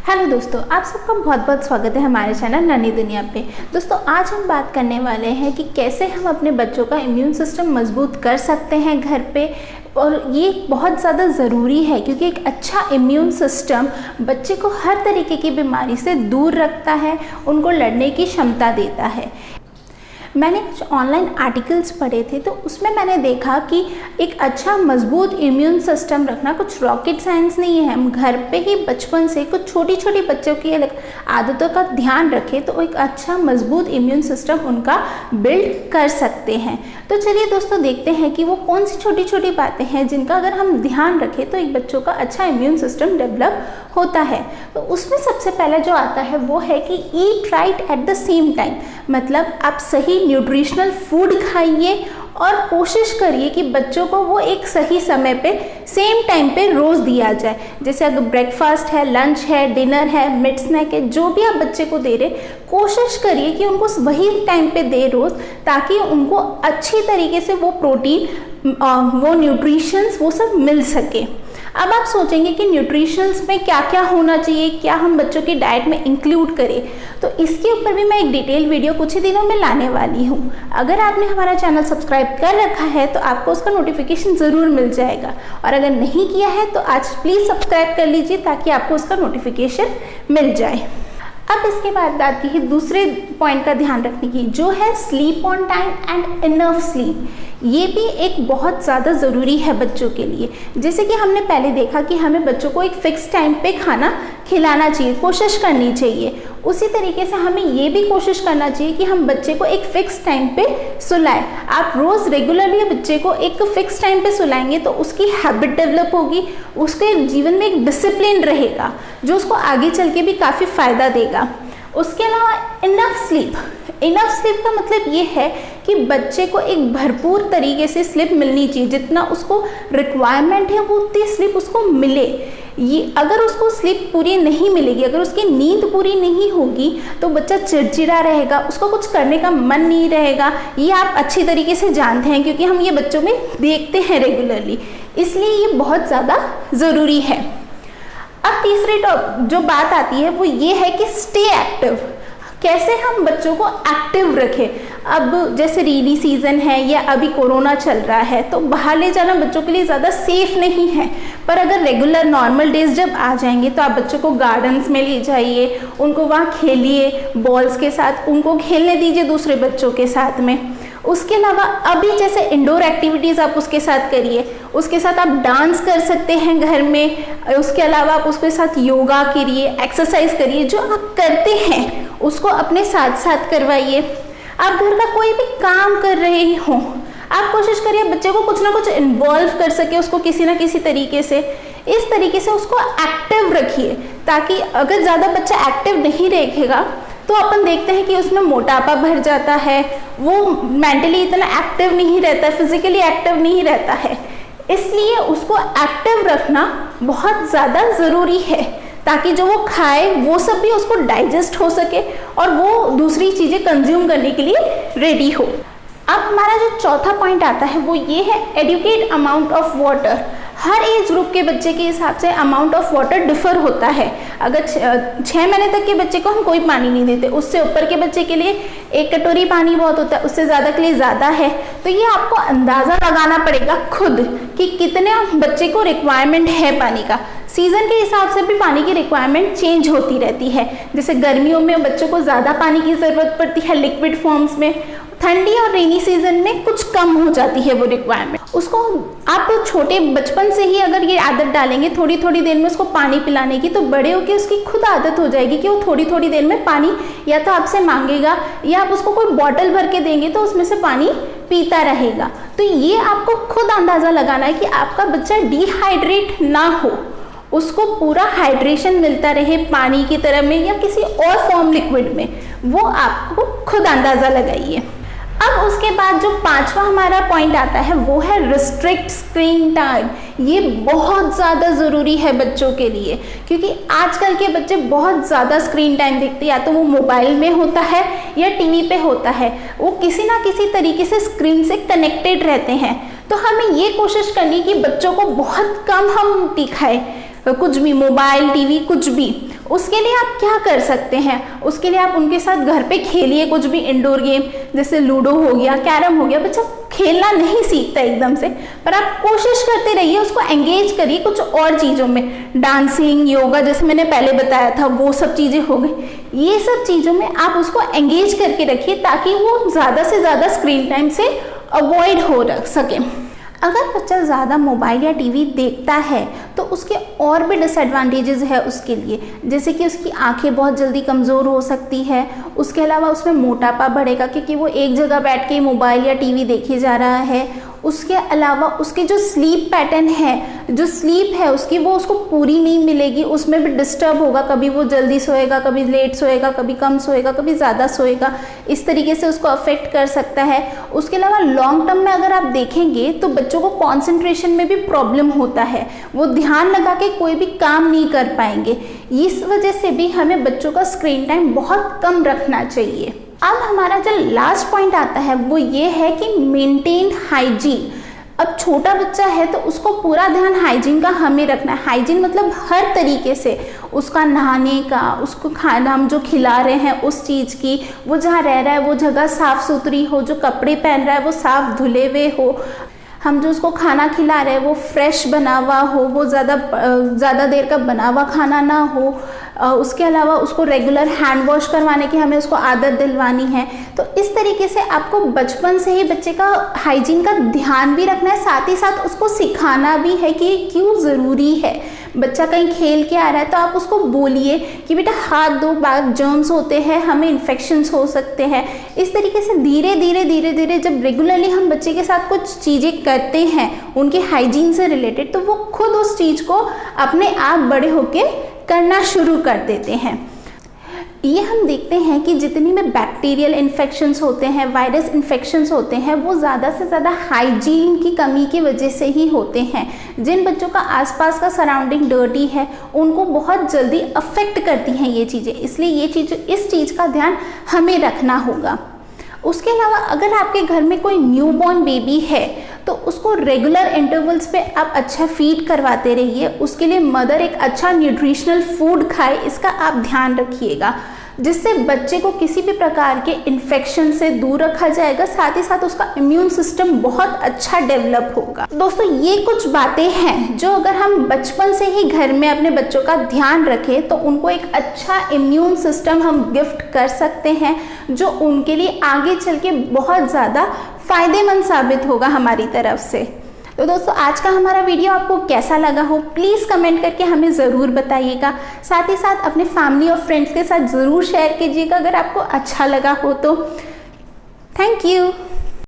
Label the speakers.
Speaker 1: Hello दोस्तों, आप सबका बहुत बहुत स्वागत है हमारे चैनल नन्ही दुनिया पे। दोस्तों, आज हम बात करने वाले हैं कि कैसे हम अपने बच्चों का इम्यून सिस्टम मजबूत कर सकते हैं घर पे। और ये बहुत ज़्यादा ज़रूरी है क्योंकि एक अच्छा इम्यून सिस्टम बच्चे को हर तरीके की बीमारी से दूर रखता है, उनको लड़ने की क्षमता देता है। मैंने कुछ ऑनलाइन आर्टिकल्स पढ़े थे तो उसमें मैंने देखा कि एक अच्छा मजबूत इम्यून सिस्टम रखना कुछ रॉकेट साइंस नहीं है। हम घर पे ही बचपन से कुछ छोटी छोटी बच्चों की आदतों का ध्यान रखें तो एक अच्छा मजबूत इम्यून सिस्टम उनका बिल्ड कर सकते हैं। तो चलिए दोस्तों, देखते हैं कि वो कौन सी छोटी छोटी बातें हैं जिनका अगर हम ध्यान रखें तो एक बच्चों का अच्छा इम्यून सिस्टम डेवलप होता है। तो उसमें सबसे पहला जो आता है वो है कि eat right at the same time. मतलब आप सही न्यूट्रिशनल फूड खाइए और कोशिश करिए कि बच्चों को वो एक सही समय पे सेम टाइम पे रोज़ दिया जाए। जैसे अगर ब्रेकफास्ट है, लंच है, डिनर है, मिड स्नैक है, जो भी आप बच्चे को दे रहे, कोशिश करिए कि उनको वही टाइम पे दे रोज़, ताकि उनको अच्छी तरीके से वो प्रोटीन, वो न्यूट्रिशंस, वो सब मिल सके। अब आप सोचेंगे कि न्यूट्रिशंस में क्या क्या होना चाहिए, क्या हम बच्चों की डाइट में इंक्लूड करें, तो इसके ऊपर भी मैं एक डिटेल वीडियो कुछ ही दिनों में लाने वाली हूँ। अगर आपने हमारा चैनल सब्सक्राइब कर रखा है तो आपको उसका नोटिफिकेशन ज़रूर मिल जाएगा, और अगर नहीं किया है तो आज प्लीज़ सब्सक्राइब कर लीजिए ताकि आपको उसका नोटिफिकेशन मिल जाए। अब इसके बाद आती है दूसरे पॉइंट का ध्यान रखने की, जो है sleep on time and enough sleep. ये भी एक बहुत ज़्यादा ज़रूरी है बच्चों के लिए। जैसे कि हमने पहले देखा कि हमें बच्चों को एक फ़िक्स टाइम पे खाना खिलाना चाहिए, कोशिश करनी चाहिए। उसी तरीके से हमें ये भी कोशिश करना चाहिए कि हम बच्चे को एक फ़िक्स टाइम पे सुलाएं। आप रोज़ रेगुलरली बच्चे को एक फ़िक्स टाइम पे सुलाएंगे तो उसकी हैबिट डेवलप होगी, उसके जीवन में एक डिसिप्लिन रहेगा जो उसको आगे चल के भी काफ़ी फ़ायदा देगा। उसके अलावा इनफ स्लीप का मतलब ये है कि बच्चे को एक भरपूर तरीके से स्लीप मिलनी चाहिए। जितना उसको रिक्वायरमेंट है वो उतनी स्लीप उसको मिले। ये अगर उसको स्लीप पूरी नहीं मिलेगी, अगर उसकी नींद पूरी नहीं होगी तो बच्चा चिड़चिड़ा रहेगा, उसको कुछ करने का मन नहीं रहेगा। ये आप अच्छी तरीके से जानते हैं क्योंकि हम ये बच्चों में देखते हैं रेगुलरली, इसलिए ये बहुत ज़्यादा ज़रूरी है। अब तीसरी जो बात आती है वो ये है कि स्टे एक्टिव। कैसे हम बच्चों को एक्टिव रखें। अब जैसे रेनी सीज़न है या अभी कोरोना चल रहा है तो बाहर ले जाना बच्चों के लिए ज़्यादा सेफ नहीं है, पर अगर रेगुलर नॉर्मल डेज जब आ जाएंगे तो आप बच्चों को गार्डन्स में ले जाइए, उनको वहाँ खेलिए, बॉल्स के साथ उनको खेलने दीजिए दूसरे बच्चों के साथ में। उसके अलावा अभी जैसे इंडोर एक्टिविटीज़ आप उसके साथ करिए, उसके साथ आप डांस कर सकते हैं घर में। उसके अलावा आप उसके साथ योगा करिए, एक्सरसाइज करिए, जो आप करते हैं उसको अपने साथ साथ करवाइए। आप घर का कोई भी काम कर रहे हों, आप कोशिश करिए बच्चे को कुछ ना कुछ इन्वॉल्व कर सके, उसको किसी ना किसी तरीके से, इस तरीके से उसको एक्टिव रखिए, ताकि अगर ज़्यादा बच्चा एक्टिव नहीं रहेगा तो अपन देखते हैं कि उसमें मोटापा भर जाता है, वो मेंटली इतना एक्टिव नहीं रहता, फिजिकली एक्टिव नहीं रहता है। इसलिए उसको एक्टिव रखना बहुत ज़्यादा ज़रूरी है ताकि जो वो खाए वो सब भी उसको डाइजेस्ट हो सके और वो दूसरी चीज़ें कंज्यूम करने के लिए रेडी हो। अब हमारा जो चौथा पॉइंट आता है वो ये है एडुकेट अमाउंट ऑफ वाटर। हर एज ग्रुप के बच्चे के हिसाब से अमाउंट ऑफ वाटर डिफर होता है। अगर 6 महीने तक के बच्चे को हम कोई पानी नहीं देते, उससे ऊपर के बच्चे के लिए 1 कटोरी पानी बहुत होता है, उससे ज़्यादा के लिए ज़्यादा है। तो ये आपको अंदाज़ा लगाना पड़ेगा खुद कि कितने बच्चे को रिक्वायरमेंट है पानी का। सीज़न के हिसाब से भी पानी की रिक्वायरमेंट चेंज होती रहती है। जैसे गर्मियों में बच्चों को ज़्यादा पानी की ज़रूरत पड़ती है लिक्विड फॉर्म्स में, ठंडी और रेनी सीजन में कुछ कम हो जाती है वो रिक्वायरमेंट। उसको आप छोटे बचपन से ही अगर ये आदत डालेंगे थोड़ी थोड़ी देर में उसको पानी पिलाने की, तो बड़े होकर उसकी खुद आदत हो जाएगी कि वो थोड़ी थोड़ी देर में पानी या तो आपसे मांगेगा या आप उसको कोई बॉटल भर के देंगे तो उसमें से पानी पीता रहेगा। तो ये आपको खुद अंदाज़ा लगाना है कि आपका बच्चा डिहाइड्रेट ना हो, उसको पूरा हाइड्रेशन मिलता रहे पानी की तरह में या किसी और फॉर्म लिक्विड में, वो आपको खुद अंदाज़ा लगाइए। अब उसके बाद जो 5वां हमारा पॉइंट आता है वो है रिस्ट्रिक्ट स्क्रीन टाइम। ये बहुत ज़्यादा ज़रूरी है बच्चों के लिए क्योंकि आजकल के बच्चे बहुत ज़्यादा स्क्रीन टाइम देखते हैं, या तो वो मोबाइल में होता है या टीवी पे होता है, वो किसी ना किसी तरीके से स्क्रीन से कनेक्टेड रहते हैं। तो हमें ये कोशिश करनी कि बच्चों को बहुत कम हम दिखाएं, कुछ भी मोबाइल टीवी कुछ भी, उसके लिए आप क्या कर सकते हैं, उसके लिए आप उनके साथ घर पे खेलिए कुछ भी इंडोर गेम, जैसे लूडो हो गया, कैरम हो गया। बच्चा खेलना नहीं सीखता एकदम से, पर आप कोशिश करते रहिए, उसको एंगेज करिए कुछ और चीज़ों में, डांसिंग, योगा, जैसे मैंने पहले बताया था वो सब चीज़ें हो गई। ये सब चीज़ों में आप उसको एंगेज करके रखिए ताकि वो ज़्यादा से ज़्यादा स्क्रीन टाइम से अवॉइड हो रख सके। अगर बच्चा ज़्यादा मोबाइल या टीवी देखता है तो उसके और भी डिसएडवांटेजेस है उसके लिए, जैसे कि उसकी आंखें बहुत जल्दी कमज़ोर हो सकती है, उसके अलावा उसमें मोटापा बढ़ेगा क्योंकि वो एक जगह बैठ के मोबाइल या टीवी देखे जा रहा है। उसके अलावा उसके जो स्लीप पैटर्न है, जो स्लीप है उसकी, वो उसको पूरी नहीं मिलेगी, उसमें भी डिस्टर्ब होगा, कभी वो जल्दी सोएगा, कभी लेट सोएगा, कभी कम सोएगा, कभी ज़्यादा सोएगा, इस तरीके से उसको अफेक्ट कर सकता है। उसके अलावा लॉन्ग टर्म में अगर आप देखेंगे तो बच्चों को कॉन्सेंट्रेशन में भी प्रॉब्लम होता है, वो ध्यान लगा के कोई भी काम नहीं कर पाएंगे। इस वजह से भी हमें बच्चों का स्क्रीन टाइम बहुत कम रखना चाहिए। अब हमारा जो लास्ट पॉइंट आता है वो ये है कि मेंटेन हाइजीन। अब छोटा बच्चा है तो उसको पूरा ध्यान हाइजीन का हमें रखना है। हाइजीन मतलब हर तरीके से, उसका नहाने का, उसको खाना हम जो खिला रहे हैं उस चीज़ की, वो जहाँ रह रहा है वो जगह साफ़ सुथरी हो, जो कपड़े पहन रहा है वो साफ़ धुले हुए हो, हम जो उसको खाना खिला रहे हैं वो फ्रेश बना हुआ हो, वो ज़्यादा देर का बना हुआ खाना ना हो। उसके अलावा उसको रेगुलर हैंड वॉश करवाने की हमें उसको आदत दिलवानी है। तो इस तरीके से आपको बचपन से ही बच्चे का हाइजीन का ध्यान भी रखना है, साथ ही साथ उसको सिखाना भी है कि क्यों ज़रूरी है। बच्चा कहीं खेल के आ रहा है तो आप उसको बोलिए कि बेटा हाथ धो, बाहर जर्म्स होते हैं, हमें इन्फेक्शंस हो सकते हैं। इस तरीके से धीरे धीरे जब रेगुलरली हम बच्चे के साथ कुछ चीज़ें करते हैं उनके हाइजीन से रिलेटेड, तो वो खुद उस चीज़ को अपने आप बड़े होके करना शुरू कर देते हैं। ये हम देखते हैं कि जितनी में बैक्टीरियल इन्फेक्शंस होते हैं, वायरस इन्फेक्शंस होते हैं, वो ज़्यादा से ज़्यादा हाइजीन की कमी की वजह से ही होते हैं। जिन बच्चों का आसपास का सराउंडिंग डर्टी है उनको बहुत जल्दी अफेक्ट करती हैं ये चीज़ें, इसलिए इस चीज़ का ध्यान हमें रखना होगा। उसके अलावा अगर आपके घर में कोई न्यूबॉर्न बेबी है तो उसको रेगुलर इंटरवल्स पे आप अच्छा फीड करवाते रहिए। उसके लिए मदर एक अच्छा न्यूट्रिशनल फूड खाए, इसका आप ध्यान रखिएगा, जिससे बच्चे को किसी भी प्रकार के इन्फेक्शन से दूर रखा जाएगा, साथ ही साथ उसका इम्यून सिस्टम बहुत अच्छा डेवलप होगा। दोस्तों, ये कुछ बातें हैं जो अगर हम बचपन से ही घर में अपने बच्चों का ध्यान रखें तो उनको एक अच्छा इम्यून सिस्टम हम गिफ्ट कर सकते हैं, जो उनके लिए आगे चल के बहुत ज़्यादा फ़ायदेमंद साबित होगा हमारी तरफ से। तो दोस्तों, आज का हमारा वीडियो आपको कैसा लगा हो प्लीज़ कमेंट करके हमें ज़रूर बताइएगा। साथ ही साथ अपने फैमिली और फ्रेंड्स के साथ ज़रूर शेयर कीजिएगा अगर आपको अच्छा लगा हो तो। Thank you.